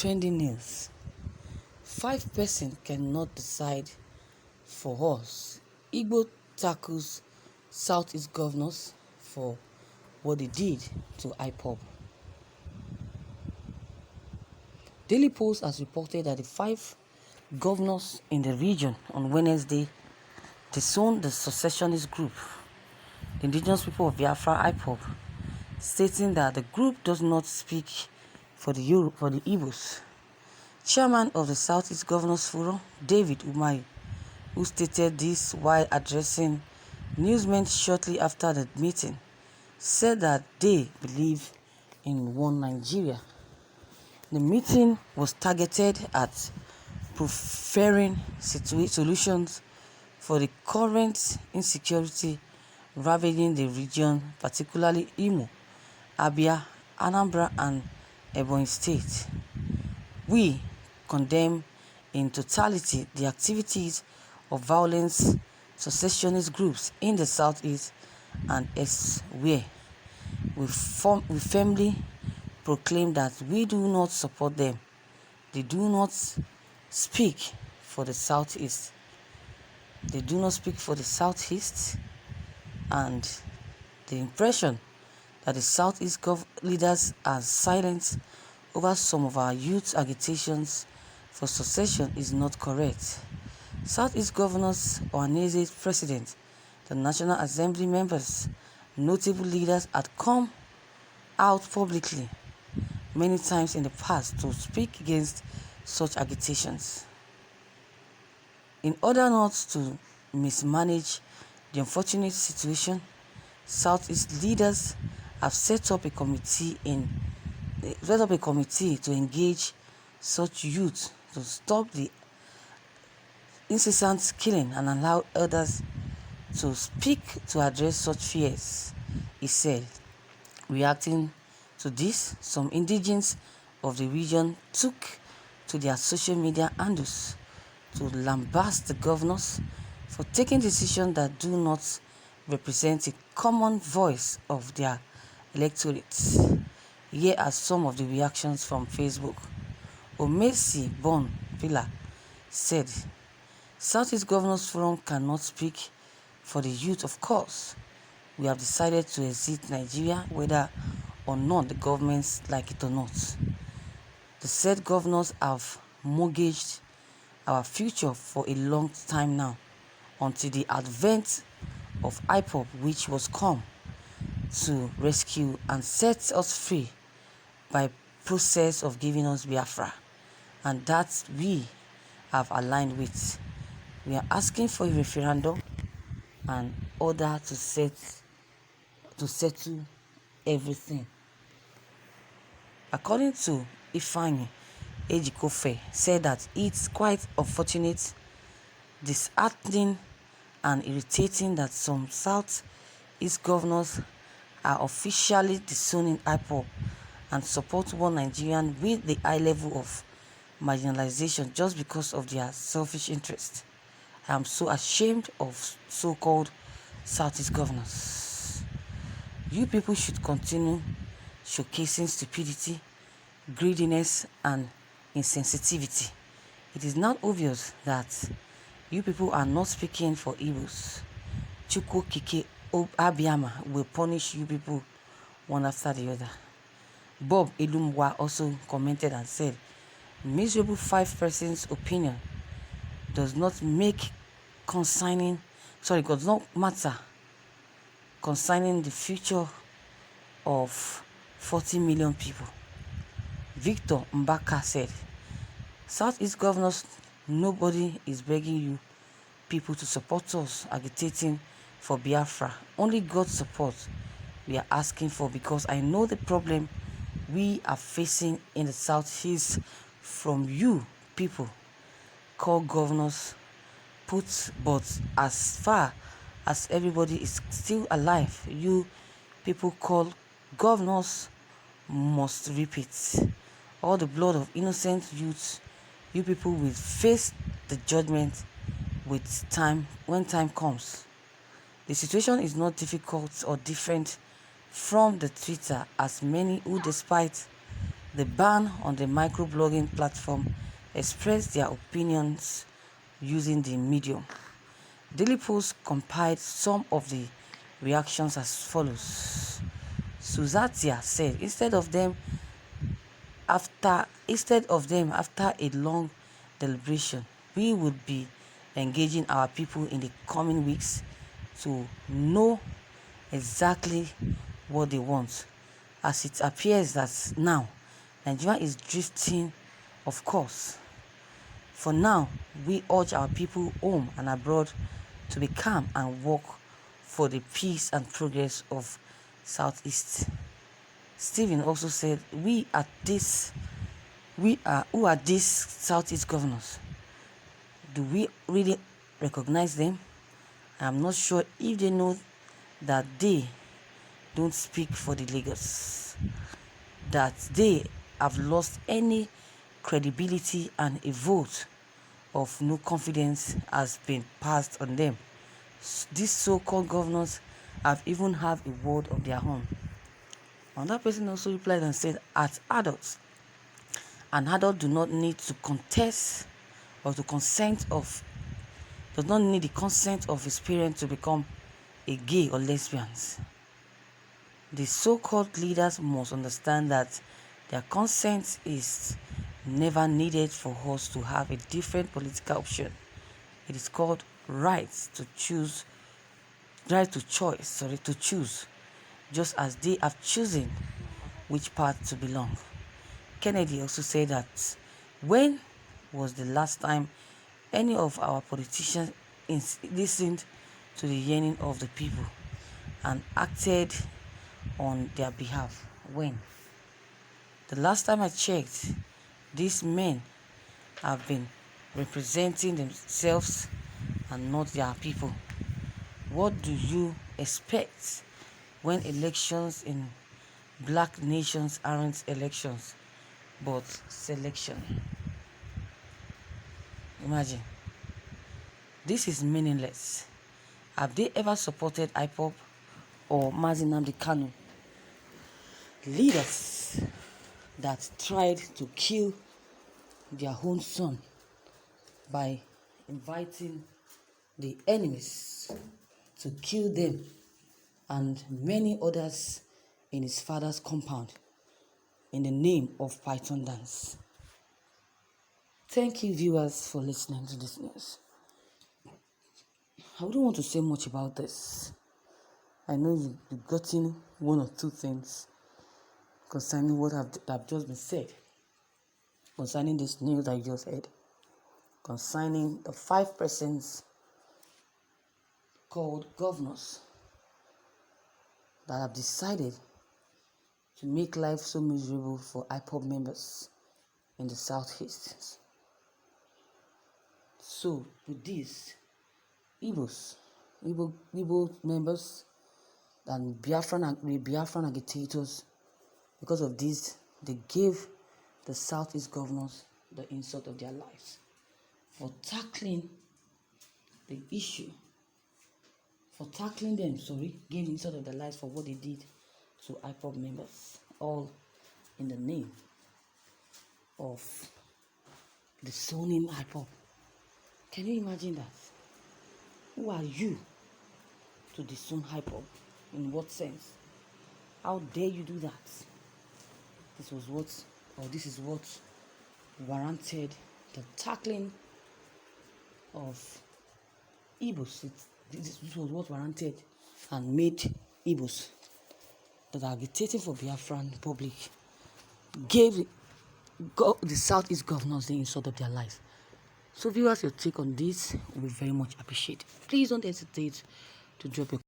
Trending news. 5% cannot decide for us. Igbo tackles Southeast governors for what they did to IPOB. Daily Post has reported that the 5 governors in the region on Wednesday disowned the secessionist group, the indigenous people of Biafra IPOB, stating that the group does not speak for the Igbos. Chairman of the Southeast Governors Forum, David Umahi, who stated this while addressing newsmen shortly after the meeting, said that they believe in one Nigeria. The meeting was targeted at preferring solutions for the current insecurity ravaging the region, particularly Imo, Abia, Anambra, and Ebonyi State. We condemn in totality the activities of violent secessionist groups in the southeast and elsewhere. We firmly proclaim that we do not support them. They do not speak for the southeast. They do not speak for the southeast, and the impression that the southeast leaders are silent over some of our youth agitations for secession is not correct. Southeast Governors Ohanaeze's president, the National Assembly members, notable leaders had come out publicly many times in the past to speak against such agitations. In order not to mismanage the unfortunate situation, Southeast leaders have set up a committee to engage such youth to stop the incessant killing and allow others to speak to address such fears, he said. Reacting to this, some indigents of the region took to their social media handles to lambast the governors for taking decisions that do not represent a common voice of their electorates. Here are some of the reactions from Facebook. Omesi Bon Villa said, Southeast Governors Forum cannot speak for the youth, of course. We have decided to exit Nigeria whether or not the governments like it or not. The said governors have mortgaged our future for a long time now, until the advent of IPOB, which was come to rescue and set us free by process of giving us Biafra, and that we have aligned with. We are asking for a referendum and order to settle everything. According to Ifeanyi Ejikofe, said that it's quite unfortunate, disheartening, and irritating that some Southeast governors are officially disowning IPOB and support one Nigerian with the high level of marginalization just because of their selfish interest. I am so ashamed of so-called Southeast governors. You people should continue showcasing stupidity, greediness, and insensitivity. It is now obvious that you people are not speaking for Igbos. Chukwu Kike Abiyama will punish you people one after the other. Bob Elumwa also commented and said, miserable 5 persons' opinion does not matter concerning the future of 40 million people. Victor Mbaka said, Southeast governors, nobody is begging you people to support us agitating for Biafra. Only God's support we are asking for, because I know the problem we are facing in the Southeast from you people called governors but as far as everybody is still alive, you people called governors must repeat. All the blood of innocent youths, you people will face the judgment with time when time comes. The situation is not difficult or different from the Twitter, as many who, despite The ban on the microblogging platform expressed their opinions using the medium. Daily Post compiled some of the reactions as follows. Suzatia said, instead of them after a long deliberation, we would be engaging our people in the coming weeks to know exactly what they want, as it appears that now Nigeria is drifting of course. For now, we urge our people home and abroad to be calm and work for the peace and progress of Southeast. Stephen also said, who are these Southeast governors? Do we really recognize them? I'm not sure if they know that they don't speak for the Lagos, that they have lost any credibility and a vote of no confidence has been passed on them. These so-called governors have even have a word of their own. Another person also replied and said, as adults, an adult do not need to contest or to does not need the consent of his parents to become a gay or lesbians. The so-called leaders must understand that their consent is never needed for us to have a different political option. It is called to choose, just as they have chosen which path to belong. Kennedy also said that, when was the last time any of our politicians listened to the yearning of the people and acted on their behalf? When? The last time I checked, these men have been representing themselves and not their people. What do you expect when elections in black nations aren't elections but selection? Imagine. This is meaningless. Have they ever supported IPOB or Mazi Nnamdi Kanu? Leaders that tried to kill their own son by inviting the enemies to kill them and many others in his father's compound in the name of Python dance. Thank you, viewers, for listening to this news. I wouldn't want to say much about this. I know you've gotten one or two things concerning what have just been said, concerning this news I just heard, concerning the 5 persons called governors that have decided to make life so miserable for IPOB members in the Southeast. So, with this, Igbo members and Biafran agitators, because of this, they gave the Southeast governors the insult of their lives for tackling the issue, gave insult of their lives for what they did to IPOB members, all in the name of disowning IPOB. Can you imagine that? Who are you to disown IPOB? In what sense? How dare you do that? This is what warranted the tackling of Igbos. This was what warranted and made Igbos that are agitating for Biafran Republic gave the Southeast governors the insult of their lives. So viewers, your take on this will be very much appreciated. Please don't hesitate to drop your